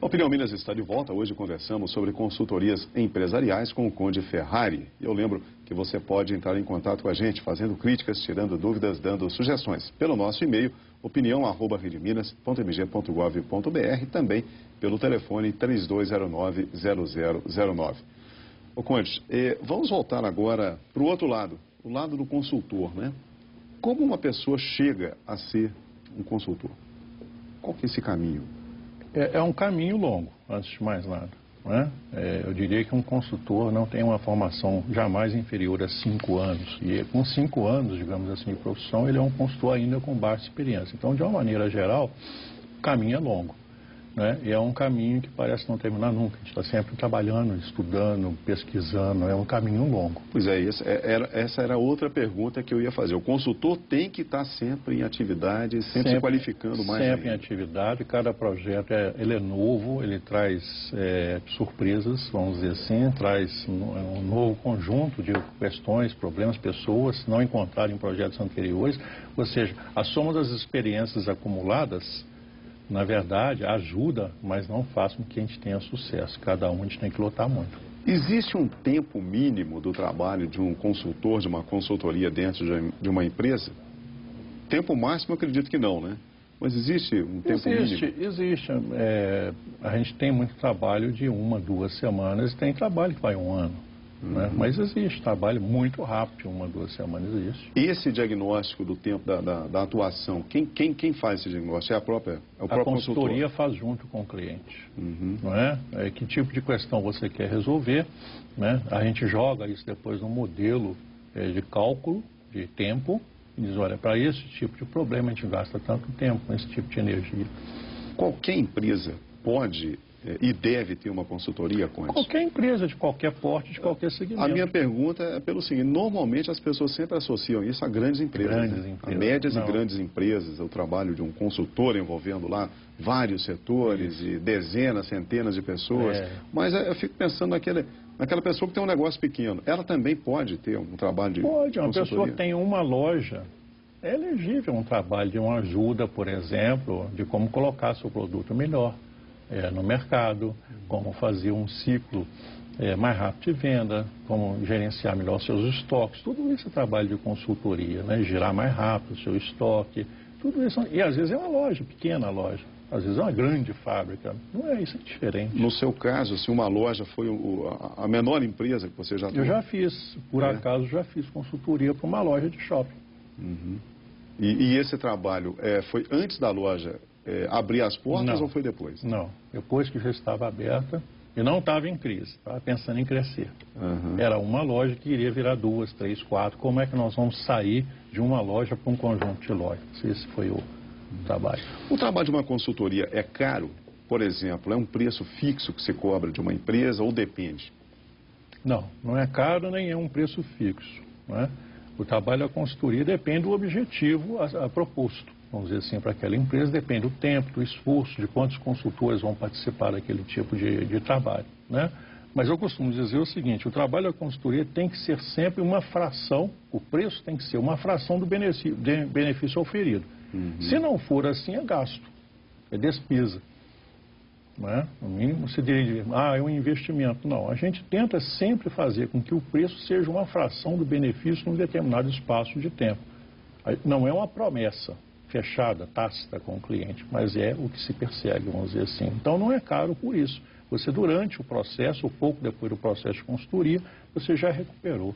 A Opinião Minas está de volta. Hoje conversamos sobre consultorias empresariais com o Conde Ferrari. Eu lembro que você pode entrar em contato com a gente, fazendo críticas, tirando dúvidas, dando sugestões. Pelo nosso e-mail, opinião@redeminas.mg.gov.br, também pelo telefone 3209-0009. Ô Conde, vamos voltar agora para o outro lado, o lado do consultor, né? Como uma pessoa chega a ser um consultor? Qual que é esse caminho? É um caminho longo, antes de mais nada. Né? Eu diria que um consultor não tem uma formação jamais inferior a 5 anos. E com 5 anos, digamos assim, de profissão, ele é um consultor ainda com baixa experiência. Então, de uma maneira geral, o caminho é longo. Né? E é um caminho que parece não terminar nunca. A gente está sempre trabalhando, estudando, pesquisando. É um caminho longo. Pois é, essa era outra pergunta que eu ia fazer. O consultor tem que estar sempre em atividade, sempre se qualificando mais Sempre ainda. em atividade. Cada projeto ele é novo, ele traz surpresas, vamos dizer assim, traz um novo conjunto de questões, problemas, pessoas não encontradas em projetos anteriores. Ou seja, a soma das experiências acumuladas, na verdade, ajuda, mas não faz com que a gente tenha sucesso. Cada um a gente tem que lutar muito. Existe um tempo mínimo do trabalho de um consultor, de uma consultoria dentro de uma empresa? Tempo máximo, eu acredito que não, né? Mas existe um tempo mínimo? Existe. A gente tem muito trabalho de 1, 2 semanas, e tem trabalho que vai 1 ano. Né? Mas existe trabalho muito rápido, 1, 2 semanas existe. Esse diagnóstico do tempo da atuação, quem faz esse diagnóstico? É o próprio consultoria consultor? faz junto com o cliente. Não é? Que tipo de questão você quer resolver? Né? A gente joga isso depois num modelo de cálculo de tempo e diz, olha, para esse tipo de problema a gente gasta tanto tempo com esse tipo de energia. Qualquer empresa pode e deve ter uma consultoria, Conde? Qualquer empresa, de qualquer porte, de qualquer segmento. A minha pergunta é pelo seguinte, normalmente as pessoas sempre associam isso a grandes empresas, a médias e grandes empresas, o trabalho de um consultor envolvendo lá vários setores e dezenas, centenas de pessoas. Mas eu fico pensando naquela pessoa que tem um negócio pequeno, ela também pode ter um trabalho de consultoria? Pode, uma pessoa que consultoria? tem uma loja, é elegível um trabalho de uma ajuda, por exemplo, de como colocar seu produto melhor no mercado, como fazer um ciclo mais rápido de venda, como gerenciar melhor seus estoques. Tudo isso é trabalho de consultoria, né? Girar mais rápido o seu estoque, tudo isso. E às vezes é uma loja, pequena loja, às vezes é uma grande fábrica. Não é isso, é diferente. No seu caso, se uma loja foi a menor empresa que você já teve? Eu já fiz, por acaso, já fiz consultoria para uma loja de shopping. E esse trabalho foi antes da loja abrir as portas ou foi depois? Não, depois que já estava aberta e não estava em crise, estava pensando em crescer. Era uma loja que iria virar 2, 3, 4. Como é que nós vamos sair de uma loja para um conjunto de lojas? Esse foi o trabalho. O trabalho de uma consultoria é caro? Por exemplo, é um preço fixo que se cobra de uma empresa ou depende? Não, não é caro nem é um preço fixo. Não é? O trabalho da consultoria depende do objetivo proposto. Vamos dizer assim, para aquela empresa, depende do tempo, do esforço, de quantos consultores vão participar daquele tipo de trabalho. Né? Mas eu costumo dizer o seguinte, o trabalho da consultoria tem que ser sempre uma fração, o preço tem que ser uma fração do benefício oferido. Se não for assim, é gasto, é despesa. Não é? No mínimo se diria, é um investimento. Não, a gente tenta sempre fazer com que o preço seja uma fração do benefício num determinado espaço de tempo. Não é uma promessa fechada, tácita com o cliente, mas é o que se persegue, vamos dizer assim. Então não é caro por isso. Você durante o processo, ou pouco depois do processo de consultoria, você já recuperou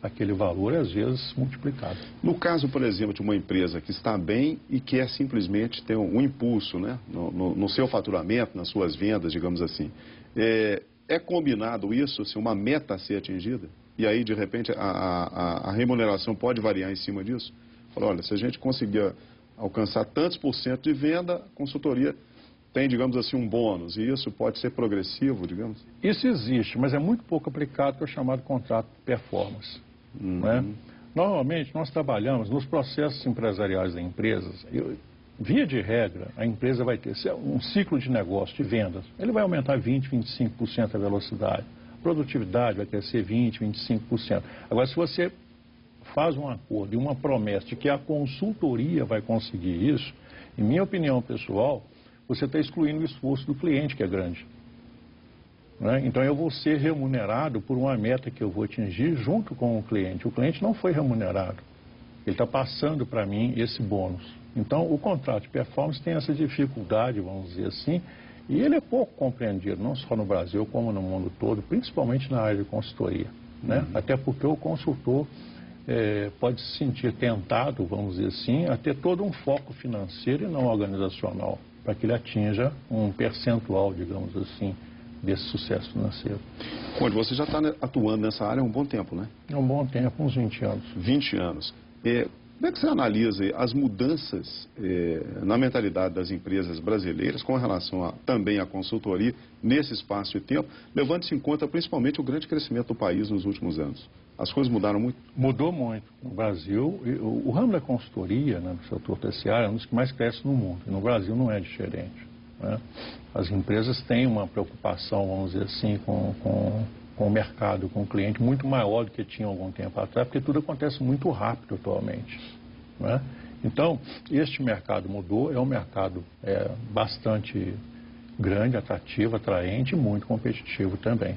aquele valor, às vezes multiplicado. No caso, por exemplo, de uma empresa que está bem e quer simplesmente ter um impulso, né, no seu faturamento, nas suas vendas, digamos assim, é combinado isso, se uma meta a ser atingida? E aí, de repente, a remuneração pode variar em cima disso? Fala, olha, se a gente conseguir alcançar tantos por cento de venda, a consultoria tem, digamos assim, um bônus, e isso pode ser progressivo, digamos? Isso existe, mas é muito pouco aplicado, que é o chamado contrato de performance. Né? Normalmente, nós trabalhamos nos processos empresariais das empresas, via de regra, a empresa vai ter um ciclo de negócio, de vendas, ele vai aumentar 20%, 25% a velocidade, a produtividade vai crescer 20%, 25%. Agora, se você faz um acordo e uma promessa de que a consultoria vai conseguir isso, em minha opinião pessoal, você está excluindo o esforço do cliente, que é grande. Né? Então, eu vou ser remunerado por uma meta que eu vou atingir junto com o cliente. O cliente não foi remunerado. Ele está passando para mim esse bônus. Então, o contrato de performance tem essa dificuldade, vamos dizer assim, e ele é pouco compreendido, não só no Brasil, como no mundo todo, principalmente na área de consultoria. Né? Até porque o consultor pode se sentir tentado, vamos dizer assim, a ter todo um foco financeiro e não organizacional, para que ele atinja um percentual, digamos assim, desse sucesso financeiro. Conde, você já está atuando nessa área há um bom tempo, né? É um bom tempo, uns 20 anos. 20 anos. Como é que você analisa as mudanças na mentalidade das empresas brasileiras com relação também à consultoria nesse espaço de tempo, levando-se em conta principalmente o grande crescimento do país nos últimos anos? As coisas mudaram muito? Mudou muito. No Brasil, o ramo da consultoria, né, do setor terciário, é um dos que mais cresce no mundo. E no Brasil não é diferente. Né? As empresas têm uma preocupação, vamos dizer assim, com o mercado, com o cliente, muito maior do que tinha algum tempo atrás, porque tudo acontece muito rápido atualmente. Né? Então, este mercado mudou, é um mercado bastante grande, atrativo, atraente e muito competitivo também.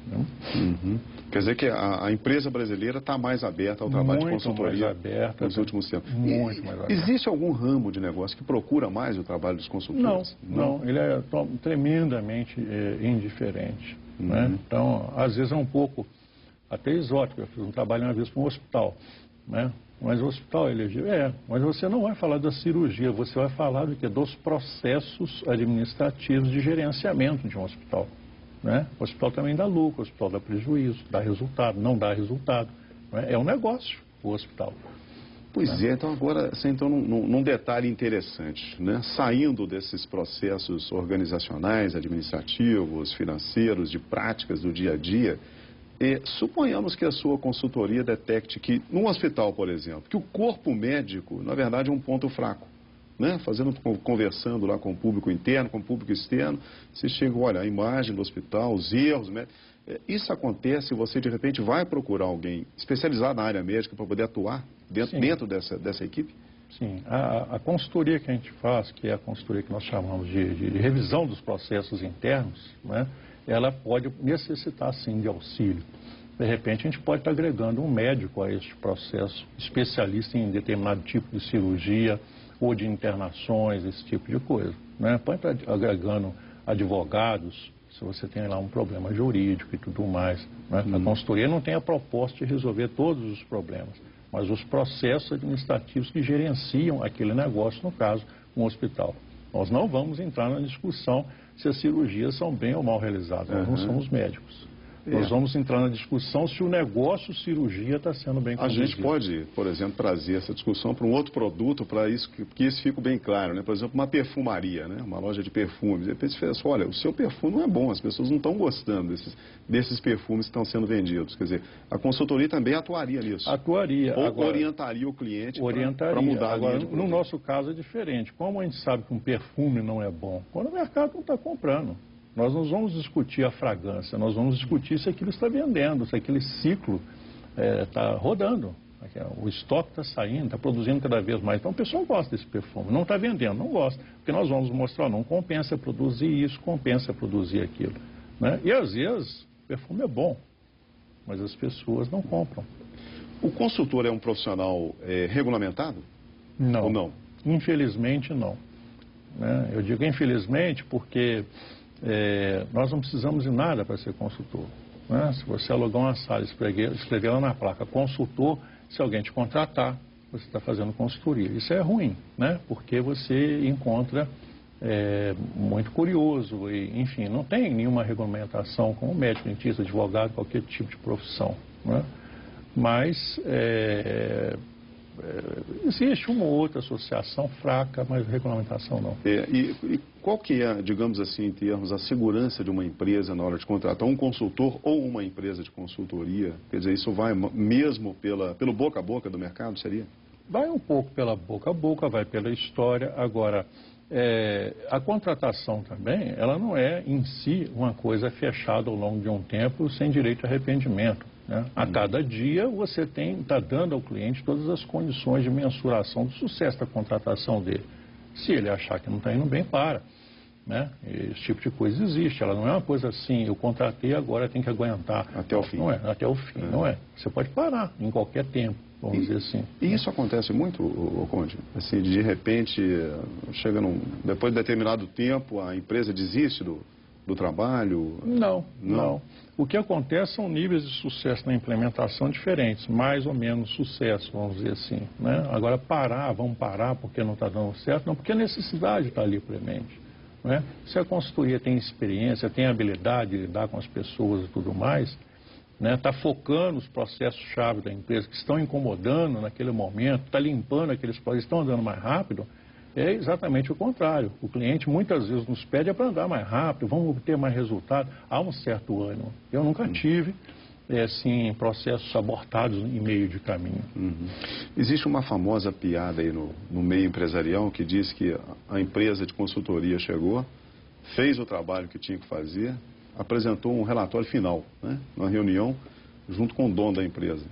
Né? Uhum. Quer dizer que a empresa brasileira está mais aberta ao trabalho de consultoria nos últimos tempos. Muito mais aberta. Existe algum ramo de negócio que procura mais o trabalho dos consultores? Não. Ele é tremendamente indiferente. Né? Então, às vezes é um pouco até exótico. Eu fiz um trabalho uma vez para um hospital, né? Mas o hospital elegeu, mas você não vai falar da cirurgia, você vai falar do quê? Dos processos administrativos de gerenciamento de um hospital. Né? O hospital também dá lucro, o hospital dá prejuízo, dá resultado, não dá resultado. Né? É um negócio o hospital. Pois então agora você entrou num detalhe interessante, né? Saindo desses processos organizacionais, administrativos, financeiros, de práticas do dia a dia, suponhamos que a sua consultoria detecte que, num hospital, por exemplo, que o corpo médico, na verdade, é um ponto fraco. Né? Conversando lá com o público interno, com o público externo, você chega, olha, a imagem do hospital, os erros, isso acontece, você de repente vai procurar alguém especializado na área médica para poder atuar dentro dessa equipe? Sim, a consultoria que a gente faz, que é a consultoria que nós chamamos de revisão dos processos internos, né? Ela pode necessitar sim de auxílio. De repente a gente pode estar agregando um médico a este processo, especialista em determinado tipo de cirurgia, ou de internações, esse tipo de coisa. Né? Pode estar agregando advogados, se você tem lá um problema jurídico e tudo mais. Né? A consultoria não tem a proposta de resolver todos os problemas, mas os processos administrativos que gerenciam aquele negócio, no caso, um hospital. Nós não vamos entrar na discussão se as cirurgias são bem ou mal realizadas, nós não somos médicos. Nós vamos entrar na discussão se o negócio cirurgia está sendo bem conduzido. A gente pode, por exemplo, trazer essa discussão para um outro produto, para isso que isso fique bem claro, né? Por exemplo, uma perfumaria, né? Uma loja de perfumes. De repente você fala assim, olha, o seu perfume não é bom, as pessoas não estão gostando desses perfumes que estão sendo vendidos. Quer dizer, a consultoria também atuaria nisso. Atuaria. Ou orientaria o cliente para mudar a linha de produto. No nosso caso é diferente. Como a gente sabe que um perfume não é bom? Quando o mercado não está comprando. Nós não vamos discutir a fragrância, nós vamos discutir se aquilo está vendendo, se aquele ciclo está rodando. O estoque está saindo, está produzindo cada vez mais. Então o pessoal gosta desse perfume, não está vendendo, não gosta. Porque nós vamos mostrar, não compensa produzir isso, compensa produzir aquilo. Né? E às vezes o perfume é bom, mas as pessoas não compram. O consultor é um profissional regulamentado? Não. Ou não? Infelizmente não. Né? Eu digo infelizmente porque... nós não precisamos de nada para ser consultor. Né? Se você alugar uma sala e escrever lá na placa consultor, se alguém te contratar, você está fazendo consultoria. Isso é ruim, né? Porque você encontra muito curioso e, enfim, não tem nenhuma regulamentação como médico, dentista, advogado, qualquer tipo de profissão. Né? Mas existe uma ou outra associação fraca, mas regulamentação não. E qual que é, digamos assim, em termos, a segurança de uma empresa na hora de contratar um consultor ou uma empresa de consultoria? Quer dizer, isso vai mesmo pelo boca a boca do mercado, seria? Vai um pouco pela boca a boca, vai pela história. Agora, a contratação também, ela não é em si uma coisa fechada ao longo de um tempo sem direito a arrependimento. Né? A cada dia você está dando ao cliente todas as condições de mensuração do sucesso da contratação dele. Se ele achar que não está indo bem, para. né? Esse tipo de coisa existe. Ela não é uma coisa assim, eu contratei, agora tem que aguentar. Até o fim. Não é, até o fim, não é. Você pode parar em qualquer tempo, vamos dizer assim. E isso acontece muito, Conde? Assim, de repente, chega depois de determinado tempo, a empresa desiste do trabalho? Não. O que acontece são níveis de sucesso na implementação diferentes, mais ou menos sucesso, vamos dizer assim, né? Agora vamos parar porque não está dando certo, não, porque a necessidade está ali premente, né? Se a consultoria tem experiência, tem habilidade de lidar com as pessoas e tudo mais, né? Está focando os processos-chave da empresa que estão incomodando naquele momento, está limpando aqueles processos, estão andando mais rápido. É exatamente o contrário. O cliente muitas vezes nos pede para andar mais rápido, vamos obter mais resultado. Há um certo ânimo. Eu nunca tive, assim, processos abortados em meio de caminho. Existe uma famosa piada aí no meio empresarial que diz que a empresa de consultoria chegou, fez o trabalho que tinha que fazer, apresentou um relatório final, né, numa reunião junto com o dono da empresa.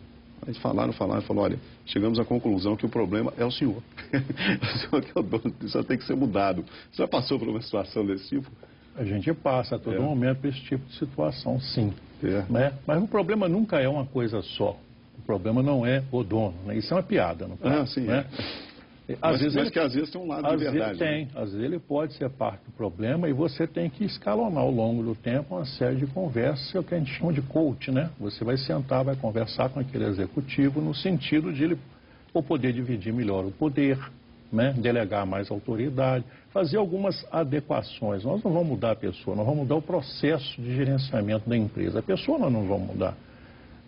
Aí falaram, olha, chegamos à conclusão que o problema é o senhor. O senhor que é o dono, isso tem que ser mudado. Você já passou por uma situação desse tipo? A gente passa a todo momento por esse tipo de situação, sim. Né? Mas o problema nunca é uma coisa só. O problema não é o dono, né? Isso é uma piada, não é? Sim, né? Mas que às vezes tem um lado de verdade. Tem, às vezes ele pode ser parte do problema e você tem que escalonar ao longo do tempo uma série de conversas, é o que a gente chama de coach, né? Você vai sentar, vai conversar com aquele executivo no sentido de ele poder dividir melhor o poder, né? Delegar mais autoridade, fazer algumas adequações. Nós não vamos mudar a pessoa, nós vamos mudar o processo de gerenciamento da empresa. A pessoa nós não vamos mudar.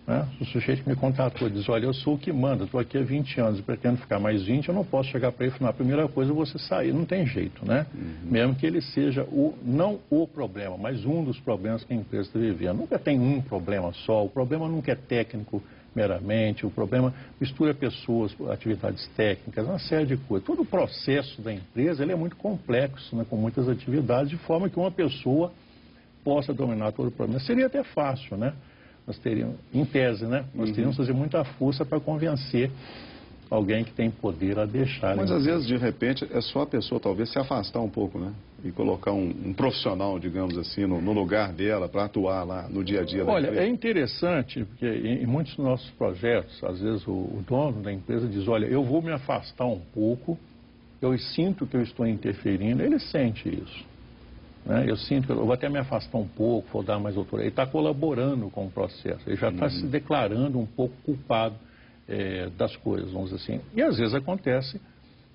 Né? O sujeito que me contratou diz, olha, eu sou o que manda, estou aqui há 20 anos e pretendo ficar mais 20, eu não posso chegar para ele e falar, a primeira coisa é você sair, não tem jeito, né? Mesmo que ele seja não o problema, mas um dos problemas que a empresa está vivendo. Nunca tem um problema só, o problema nunca é técnico meramente, o problema mistura pessoas, atividades técnicas, uma série de coisas. Todo o processo da empresa ele é muito complexo, né, com muitas atividades, de forma que uma pessoa possa dominar todo o problema. Seria até fácil, né? Nós teríamos, em tese, né? Nós teríamos que fazer muita força para convencer alguém que tem poder a deixar. Mas às vezes, de repente, é só a pessoa talvez se afastar um pouco, né? E colocar um profissional, digamos assim, no lugar dela para atuar lá no dia a dia da empresa. Olha, é interessante, porque em muitos dos nossos projetos, às vezes o dono da empresa diz, olha, eu vou me afastar um pouco, eu sinto que eu estou interferindo, ele sente isso. Né? Eu sinto que eu vou até me afastar um pouco, vou dar mais autoridade. Ele está colaborando com o processo, ele já está se declarando um pouco culpado das coisas, vamos dizer assim. E às vezes acontece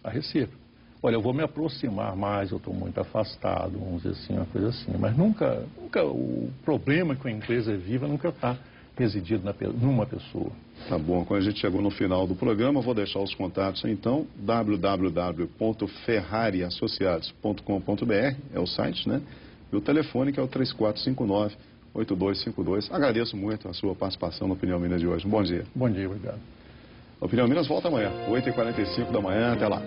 a recíproca. Olha, eu vou me aproximar mais, eu estou muito afastado, vamos dizer assim, uma coisa assim. Mas nunca o problema que a empresa viva nunca está residido numa pessoa. Tá bom, quando a gente chegou no final do programa, vou deixar os contatos então, www.ferrariassociados.com.br, é o site, né? E o telefone que é o 3459-8252. Agradeço muito a sua participação no Opinião Minas de hoje. Bom dia. Bom dia, obrigado. Opinião Minas volta amanhã, 8h45 da manhã, até lá.